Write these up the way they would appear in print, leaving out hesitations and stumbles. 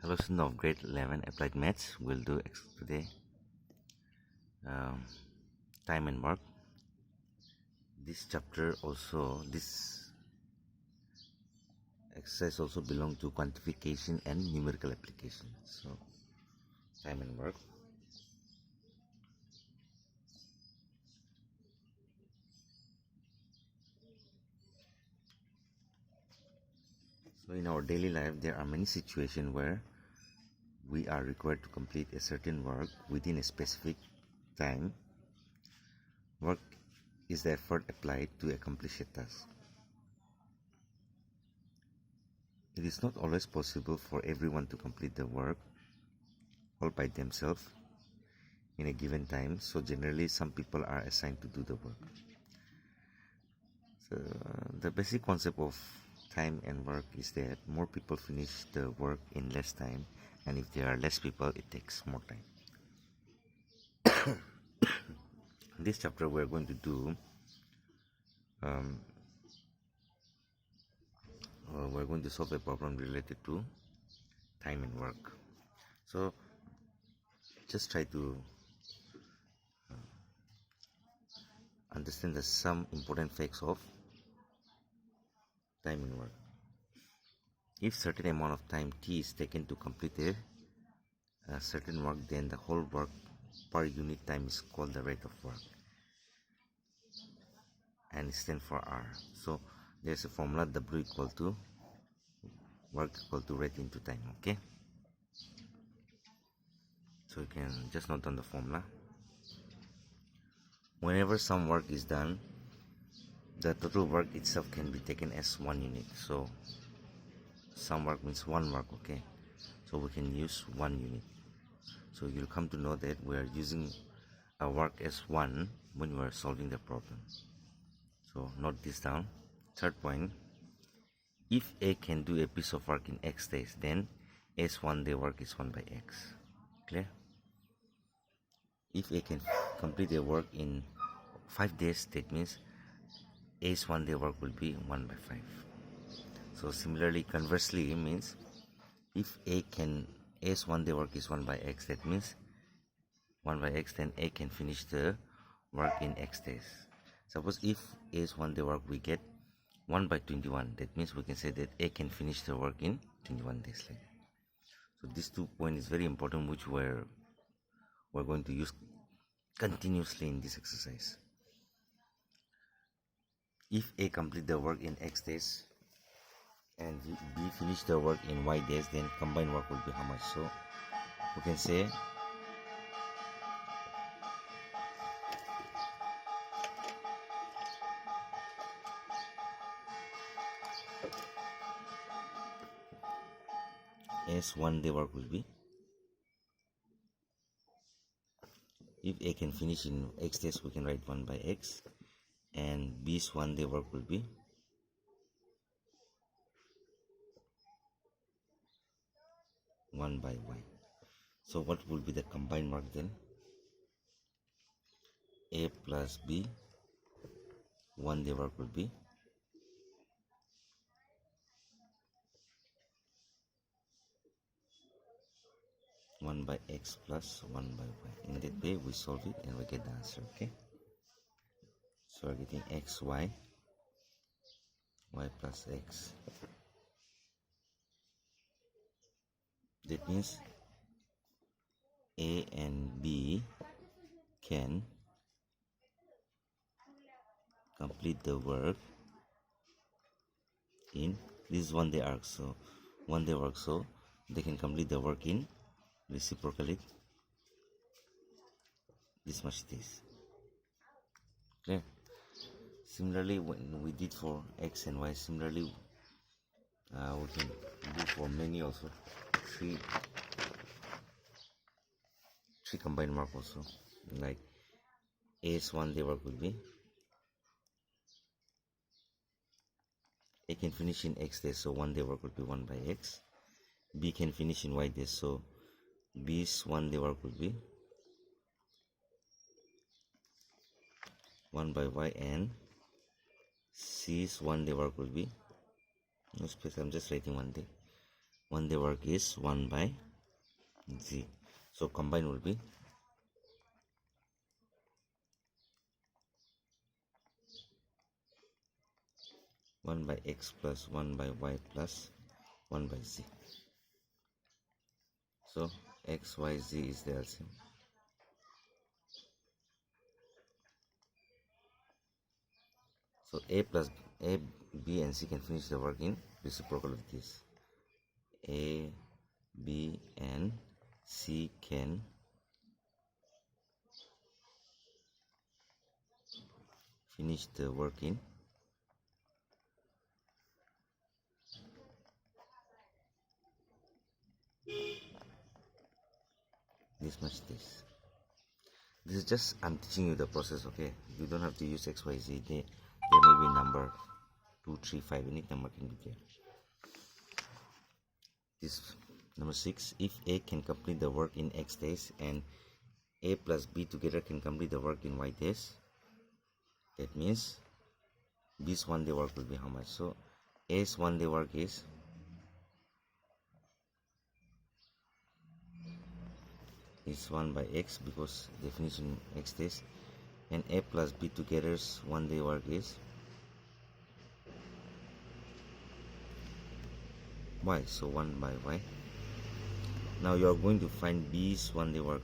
Hello students of grade 11 applied maths. We'll do today time and work. This chapter also, this exercise also belong to quantification and numerical application. So time and work. So in our daily life there are many situations where we are required to complete a certain work within a specific time. Work is the effort applied to accomplish a task. It is not always possible for everyone to complete the work all by themselves in a given time, so generally some people are assigned to do the work. So the basic concept of time and work is that more people finish the work in less time, and if there are less people it takes more time. This chapter we're going to do we're going to solve a problem related to time and work. So just try to understand some important facts of time and work. If certain amount of time t is taken to complete a certain work, then the whole work per unit time is called the rate of work and stands for r. So there's a formula: w equal to work equal to rate into time. Okay, so you can just note down the formula. Whenever some work is done, the total work itself can be taken as 1 unit. So some work means one work. Okay, so we can use 1 unit. So you'll come to know that we are using a work as 1 when we are solving the problem. So note this down. Third point: if A can do a piece of work in X days, then A's 1 day work is 1 by X. Clear? If A can complete a work in 5 days, that means A's 1 day work will be 1 by 5. So similarly, conversely means if A's 1 day work is 1 by X, that means 1 by X, then A can finish the work in X days. Suppose if A's 1 day work we get 1 by 21, that means we can say that A can finish the work in 21 days later. So these 2 points is very important, which we're going to use continuously in this exercise. If A complete the work in X days and B finish the work in Y days, then combined work will be how much? So we can say A's 1 day work will be, if A can finish in X days, we can write 1 by X, and B's 1 day work will be one by Y. So what will be the combined work then? A plus B 1 day work will be one by X plus 1 by Y. In that way we solve it and we get the answer. Okay, so we're getting X Y plus X. That means A and B can complete the work in this 1 day arc. So 1 day work, so they can complete the work in reciprocally this much days. Clear? Similarly, when we did for X and Y, similarly we can do for many also. Three combined work also, like A's 1 day work will be, A can finish in X days, so 1 day work will be 1 by X. B can finish in Y days, so B's 1 day work will be 1 by Y, and C's 1 day work will be, no space, I'm just writing 1 day, 1 day work is 1 by z. So combine will be 1 by x plus 1 by y plus 1 by z. So x, y, z is the LCM. So a, b and c can finish the work in reciprocal of this. A, b and c can finish the work in this much this. This is just, I'm teaching you the process, okay? You don't have to use x, y, z. There may be number 2, 3, 5, any number can be there. This number 6, if a can complete the work in x days and a plus b together can complete the work in y days, that means b's 1 day work will be how much? So a's 1 day work is is 1 by x because they finish in x days, and a plus b together's 1 day work is y, so 1 by y. Now you are going to find b's 1 day work.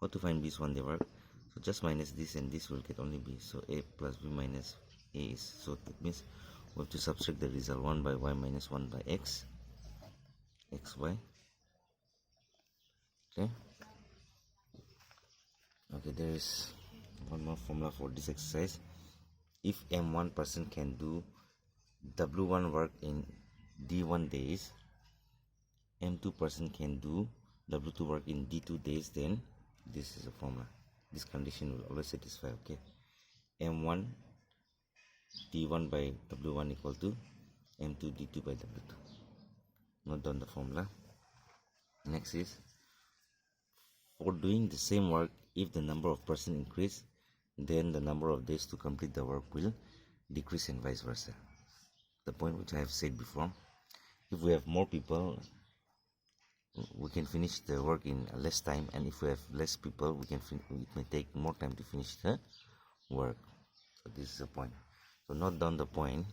How to find b's 1 day work? So just minus this and this will get only b, so a plus b minus a is, so that means we have to subtract the result 1 by y minus 1 by x, xy. Okay, there is one more formula for this exercise. If m1 person can do w1 work in d1 days, m2 person can do w2 work in d2 days, then this is a formula. This condition will always satisfy, okay? m1 d1 by w1 equal to m2 d2 by w2. Note down the formula. Next is, for doing the same work, if the number of person increase, then the number of days to complete the work will decrease and vice versa. The point which I have said before, if we have more people, we can finish the work in less time, and if we have less people, it may take more time to finish the work. So this is the point. So note down the point.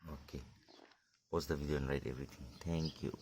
Okay, pause the video and write everything. Thank you.